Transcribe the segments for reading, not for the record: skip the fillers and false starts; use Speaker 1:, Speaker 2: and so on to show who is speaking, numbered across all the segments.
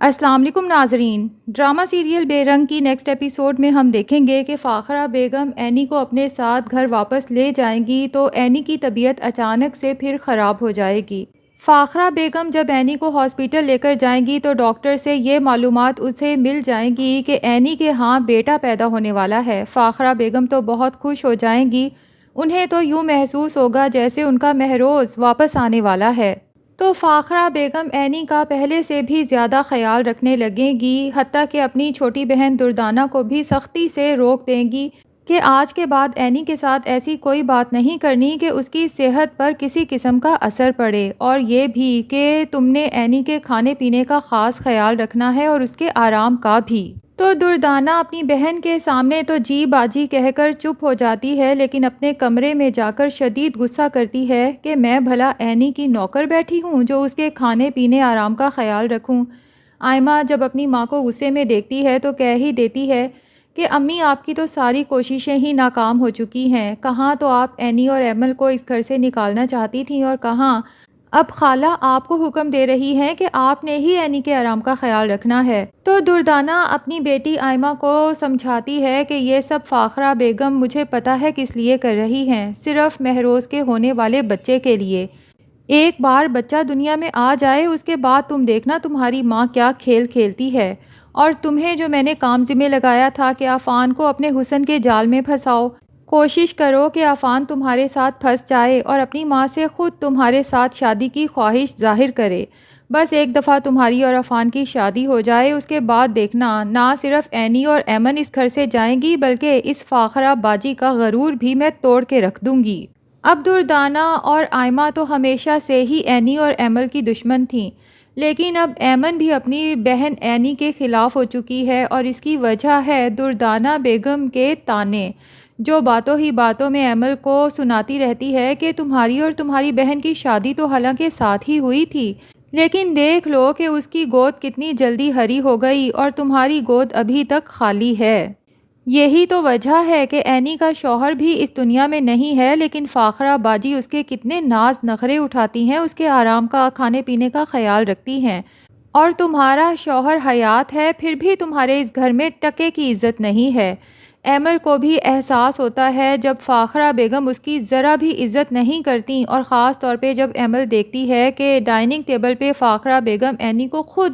Speaker 1: السلام علیکم ناظرین، ڈرامہ سیریل بے رنگ کی نیکسٹ ایپیسوڈ میں ہم دیکھیں گے کہ فاخرہ بیگم اینی کو اپنے ساتھ گھر واپس لے جائیں گی تو اینی کی طبیعت اچانک سے پھر خراب ہو جائے گی۔ فاخرہ بیگم جب اینی کو ہاسپٹل لے کر جائیں گی تو ڈاکٹر سے یہ معلومات اسے مل جائیں گی کہ اینی کے ہاں بیٹا پیدا ہونے والا ہے۔ فاخرہ بیگم تو بہت خوش ہو جائیں گی، انہیں تو یوں محسوس ہوگا جیسے ان کا مہروز واپس آنے والا ہے۔ تو فاخرہ بیگم اینی کا پہلے سے بھی زیادہ خیال رکھنے لگیں گی، حتیٰ کہ اپنی چھوٹی بہن دردانہ کو بھی سختی سے روک دیں گی کہ آج کے بعد اینی کے ساتھ ایسی کوئی بات نہیں کرنی کہ اس کی صحت پر کسی قسم کا اثر پڑے، اور یہ بھی کہ تم نے اینی کے کھانے پینے کا خاص خیال رکھنا ہے اور اس کے آرام کا بھی۔ تو دردانہ اپنی بہن کے سامنے تو جی باجی کہہ کر چپ ہو جاتی ہے، لیکن اپنے کمرے میں جا کر شدید غصہ کرتی ہے کہ میں بھلا اینی کی نوکر بیٹھی ہوں جو اس کے کھانے پینے آرام کا خیال رکھوں۔ آئمہ جب اپنی ماں کو غصے میں دیکھتی ہے تو کہہ ہی دیتی ہے کہ امی آپ کی تو ساری کوششیں ہی ناکام ہو چکی ہیں، کہاں تو آپ اینی اور ایمل کو اس گھر سے نکالنا چاہتی تھیں اور کہاں اب خالہ آپ کو حکم دے رہی ہیں کہ آپ نے ہی اینی کے آرام کا خیال رکھنا ہے۔ تو دردانہ اپنی بیٹی آئمہ کو سمجھاتی ہے کہ یہ سب فاخرہ بیگم مجھے پتہ ہے کس لیے کر رہی ہیں، صرف مہروز کے ہونے والے بچے کے لیے۔ ایک بار بچہ دنیا میں آ جائے اس کے بعد تم دیکھنا تمہاری ماں کیا کھیل کھیلتی ہے، اور تمہیں جو میں نے کام ذمہ لگایا تھا کہ عفان کو اپنے حسن کے جال میں پھنساؤ، کوشش کرو کہ عفان تمہارے ساتھ پھنس جائے اور اپنی ماں سے خود تمہارے ساتھ شادی کی خواہش ظاہر کرے۔ بس ایک دفعہ تمہاری اور عفان کی شادی ہو جائے، اس کے بعد دیکھنا نہ صرف اینی اور ایمن اس گھر سے جائیں گی بلکہ اس فاخرہ باجی کا غرور بھی میں توڑ کے رکھ دوں گی۔ اب دردانہ اور آئمہ تو ہمیشہ سے ہی اینی اور ایمل کی دشمن تھیں، لیکن اب ایمن بھی اپنی بہن اینی کے خلاف ہو چکی ہے، اور اس کی وجہ ہے دردانہ بیگم کے طعنے، جو باتوں ہی باتوں میں ایمل کو سناتی رہتی ہے کہ تمہاری اور تمہاری بہن کی شادی تو حالانکہ ساتھ ہی ہوئی تھی، لیکن دیکھ لو کہ اس کی گود کتنی جلدی ہری ہو گئی اور تمہاری گود ابھی تک خالی ہے۔ یہی تو وجہ ہے کہ اینی کا شوہر بھی اس دنیا میں نہیں ہے، لیکن فاخرہ باجی اس کے کتنے ناز نخرے اٹھاتی ہیں، اس کے آرام کا کھانے پینے کا خیال رکھتی ہیں، اور تمہارا شوہر حیات ہے پھر بھی تمہارے اس گھر میں ٹکے کی عزت نہیں ہے۔ ایمل کو بھی احساس ہوتا ہے جب فاخرہ بیگم اس کی ذرا بھی عزت نہیں کرتی، اور خاص طور پہ جب ایمل دیکھتی ہے کہ ڈائننگ ٹیبل پہ فاخرہ بیگم اینی کو خود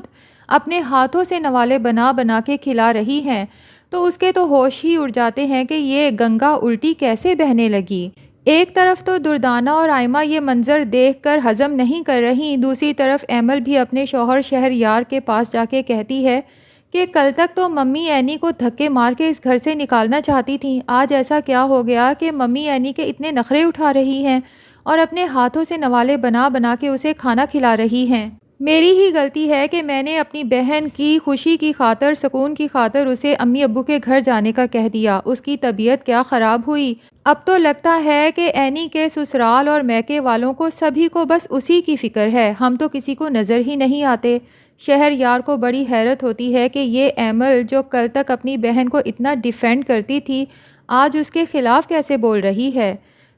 Speaker 1: اپنے ہاتھوں سے نوالے بنا بنا کے کھلا رہی ہیں تو اس کے تو ہوش ہی اڑ جاتے ہیں کہ یہ گنگا الٹی کیسے بہنے لگی۔ ایک طرف تو دردانہ اور آئمہ یہ منظر دیکھ کر ہضم نہیں کر رہی، دوسری طرف ایمل بھی اپنے شوہر شہریار کے پاس جا کے کہتی ہے کہ کل تک تو ممی اینی کو دھکے مار کے اس گھر سے نکالنا چاہتی تھیں، آج ایسا کیا ہو گیا کہ ممی اینی کے اتنے نخرے اٹھا رہی ہیں اور اپنے ہاتھوں سے نوالے بنا بنا کے اسے کھانا کھلا رہی ہیں۔ میری ہی غلطی ہے کہ میں نے اپنی بہن کی خوشی کی خاطر، سکون کی خاطر اسے امی ابو کے گھر جانے کا کہہ دیا، اس کی طبیعت کیا خراب ہوئی۔ اب تو لگتا ہے کہ اینی کے سسرال اور میکے والوں کو سبھی کو بس اسی کی فکر ہے، ہم تو کسی کو نظر ہی نہیں آتے۔ شہریار کو بڑی حیرت ہوتی ہے کہ یہ ایمل جو کل تک اپنی بہن کو اتنا ڈیفینڈ کرتی تھی آج اس کے خلاف کیسے بول رہی ہے،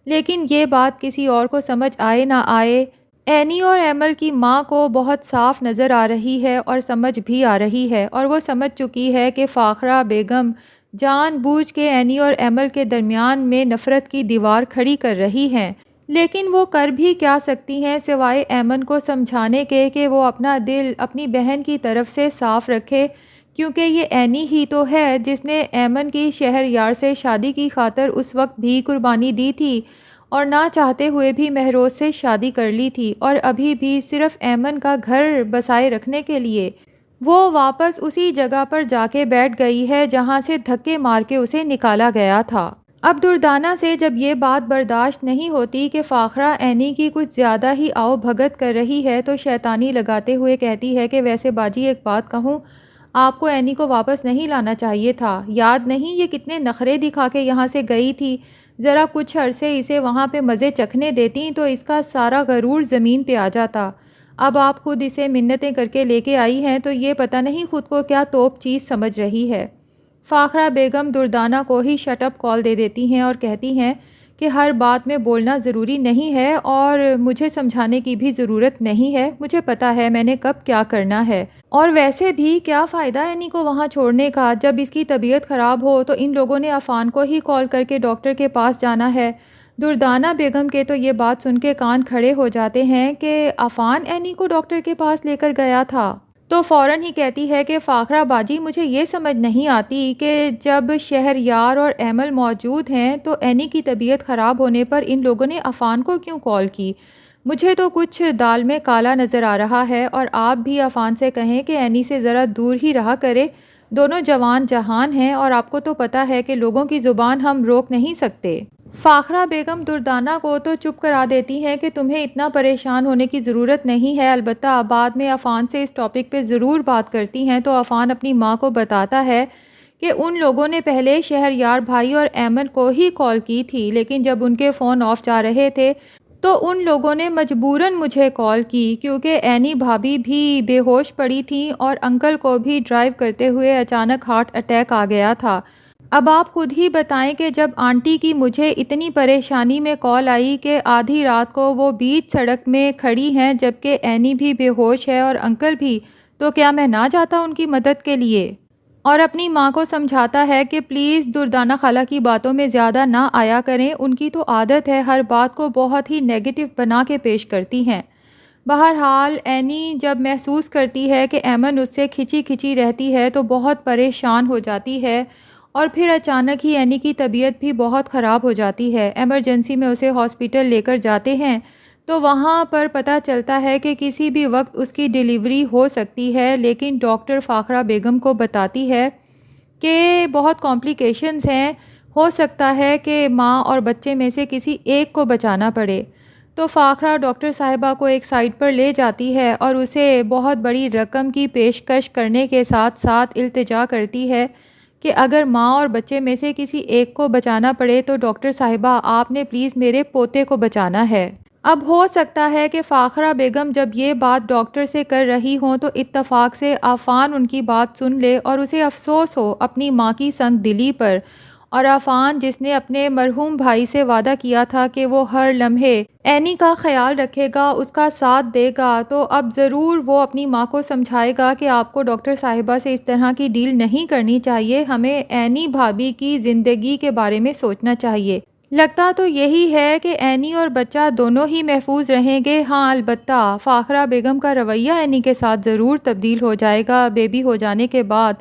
Speaker 1: لیکن یہ بات کسی اور کو سمجھ آئے نہ آئے اینی اور ایمل کی ماں کو بہت صاف نظر آ رہی ہے اور سمجھ بھی آ رہی ہے، اور وہ سمجھ چکی ہے کہ فاخرہ بیگم جان بوجھ کے اینی اور ایمل کے درمیان میں نفرت کی دیوار کھڑی کر رہی ہیں، لیکن وہ کر بھی کیا سکتی ہیں سوائے ایمن کو سمجھانے کے کہ وہ اپنا دل اپنی بہن کی طرف سے صاف رکھے، کیونکہ یہ اینی ہی تو ہے جس نے ایمن کی شہریار سے شادی کی خاطر اس وقت بھی قربانی دی تھی اور نہ چاہتے ہوئے بھی مہروز سے شادی کر لی تھی، اور ابھی بھی صرف ایمن کا گھر بسائے رکھنے کے لیے وہ واپس اسی جگہ پر جا کے بیٹھ گئی ہے جہاں سے دھکے مار کے اسے نکالا گیا تھا۔ اب دردانہ سے جب یہ بات برداشت نہیں ہوتی کہ فاخرہ اینی کی کچھ زیادہ ہی آؤ بھگت کر رہی ہے تو شیطانی لگاتے ہوئے کہتی ہے کہ ویسے باجی ایک بات کہوں، آپ کو اینی کو واپس نہیں لانا چاہیے تھا، یاد نہیں یہ کتنے نخرے دکھا کے یہاں سے گئی تھی، ذرا کچھ عرصے اسے وہاں پہ مزے چکھنے دیتی تو اس کا سارا غرور زمین پہ آ جاتا، اب آپ خود اسے منتیں کر کے لے کے آئی ہیں تو یہ پتہ نہیں خود کو کیا توپ چیز سمجھ رہی ہے۔ فاخرہ بیگم دردانہ کو ہی شٹ اپ کال دے دیتی ہیں اور کہتی ہیں کہ ہر بات میں بولنا ضروری نہیں ہے اور مجھے سمجھانے کی بھی ضرورت نہیں ہے، مجھے پتہ ہے میں نے کب کیا کرنا ہے۔ اور ویسے بھی کیا فائدہ اینی کو وہاں چھوڑنے کا، جب اس کی طبیعت خراب ہو تو ان لوگوں نے عفان کو ہی کال کر کے ڈاکٹر کے پاس جانا ہے۔ دردانہ بیگم کے تو یہ بات سن کے کان کھڑے ہو جاتے ہیں کہ عفان اینی کو ڈاکٹر کے پاس لے کر گیا تھا، تو فوراً ہی کہتی ہے کہ فاخرہ باجی مجھے یہ سمجھ نہیں آتی کہ جب شہریار اور ایمل موجود ہیں تو اینی کی طبیعت خراب ہونے پر ان لوگوں نے عفان کو کیوں کال کی؟ مجھے تو کچھ دال میں کالا نظر آ رہا ہے، اور آپ بھی عفان سے کہیں کہ اینی سے ذرا دور ہی رہا کرے، دونوں جوان جہان ہیں اور آپ کو تو پتہ ہے کہ لوگوں کی زبان ہم روک نہیں سکتے۔ فاخرہ بیگم دردانہ کو تو چپ کرا دیتی ہیں کہ تمہیں اتنا پریشان ہونے کی ضرورت نہیں ہے، البتہ بعد میں عفان سے اس ٹاپک پہ ضرور بات کرتی ہیں۔ تو عفان اپنی ماں کو بتاتا ہے کہ ان لوگوں نے پہلے شہریار بھائی اور ایمن کو ہی کال کی تھی، لیکن جب ان کے فون آف جا رہے تھے تو ان لوگوں نے مجبوراً مجھے کال کی، کیونکہ اینی بھابھی بھی بے ہوش پڑی تھیں اور انکل کو بھی ڈرائیو کرتے ہوئے اچانک ہارٹ اٹیک آ گیا تھا۔ اب آپ خود ہی بتائیں کہ جب آنٹی کی مجھے اتنی پریشانی میں کال آئی کہ آدھی رات کو وہ بیچ سڑک میں کھڑی ہیں جبکہ اینی بھی بے ہوش ہے اور انکل بھی، تو کیا میں نہ جاتا ان کی مدد کے لیے؟ اور اپنی ماں کو سمجھاتا ہے کہ پلیز دردانہ خالہ کی باتوں میں زیادہ نہ آیا کریں، ان کی تو عادت ہے ہر بات کو بہت ہی نیگیٹو بنا کے پیش کرتی ہیں۔ بہرحال اینی جب محسوس کرتی ہے کہ ایمن اس سے کھچی کھچی رہتی ہے تو بہت پریشان ہو جاتی ہے، اور پھر اچانک ہی اینی کی طبیعت بھی بہت خراب ہو جاتی ہے۔ ایمرجنسی میں اسے ہاسپٹل لے کر جاتے ہیں تو وہاں پر پتہ چلتا ہے کہ کسی بھی وقت اس کی ڈیلیوری ہو سکتی ہے، لیکن ڈاکٹر فاخرہ بیگم کو بتاتی ہے کہ بہت کمپلیکیشنز ہیں، ہو سکتا ہے کہ ماں اور بچے میں سے کسی ایک کو بچانا پڑے۔ تو فاخرہ ڈاکٹر صاحبہ کو ایک سائٹ پر لے جاتی ہے اور اسے بہت بڑی رقم کی پیشکش کرنے کے ساتھ ساتھ التجا کرتی ہے کہ اگر ماں اور بچے میں سے کسی ایک کو بچانا پڑے تو ڈاکٹر صاحبہ آپ نے پلیز میرے پوتے کو بچانا ہے۔ اب ہو سکتا ہے کہ فاخرہ بیگم جب یہ بات ڈاکٹر سے کر رہی ہوں تو اتفاق سے عفان ان کی بات سن لے اور اسے افسوس ہو اپنی ماں کی سنگ دلی پر، اور عفان جس نے اپنے مرحوم بھائی سے وعدہ کیا تھا کہ وہ ہر لمحے اینی کا خیال رکھے گا، اس کا ساتھ دے گا، تو اب ضرور وہ اپنی ماں کو سمجھائے گا کہ آپ کو ڈاکٹر صاحبہ سے اس طرح کی ڈیل نہیں کرنی چاہیے، ہمیں اینی بھابھی کی زندگی کے بارے میں سوچنا چاہیے۔ لگتا تو یہی ہے کہ اینی اور بچہ دونوں ہی محفوظ رہیں گے۔ ہاں البتہ فاخرہ بیگم کا رویہ اینی کے ساتھ ضرور تبدیل ہو جائے گا بیبی ہو جانے کے بعد،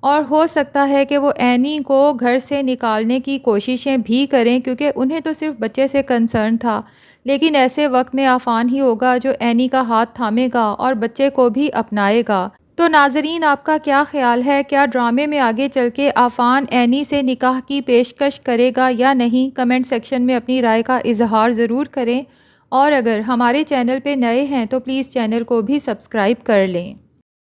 Speaker 1: اور ہو سکتا ہے کہ وہ اینی کو گھر سے نکالنے کی کوششیں بھی کریں، کیونکہ انہیں تو صرف بچے سے کنسرن تھا، لیکن ایسے وقت میں عفان ہی ہوگا جو اینی کا ہاتھ تھامے گا اور بچے کو بھی اپنائے گا۔ تو ناظرین آپ کا کیا خیال ہے؟ کیا ڈرامے میں آگے چل کے عفان اینی سے نکاح کی پیشکش کرے گا یا نہیں؟ کمنٹ سیکشن میں اپنی رائے کا اظہار ضرور کریں، اور اگر ہمارے چینل پہ نئے ہیں تو پلیز چینل کو بھی سبسکرائب کر لیں۔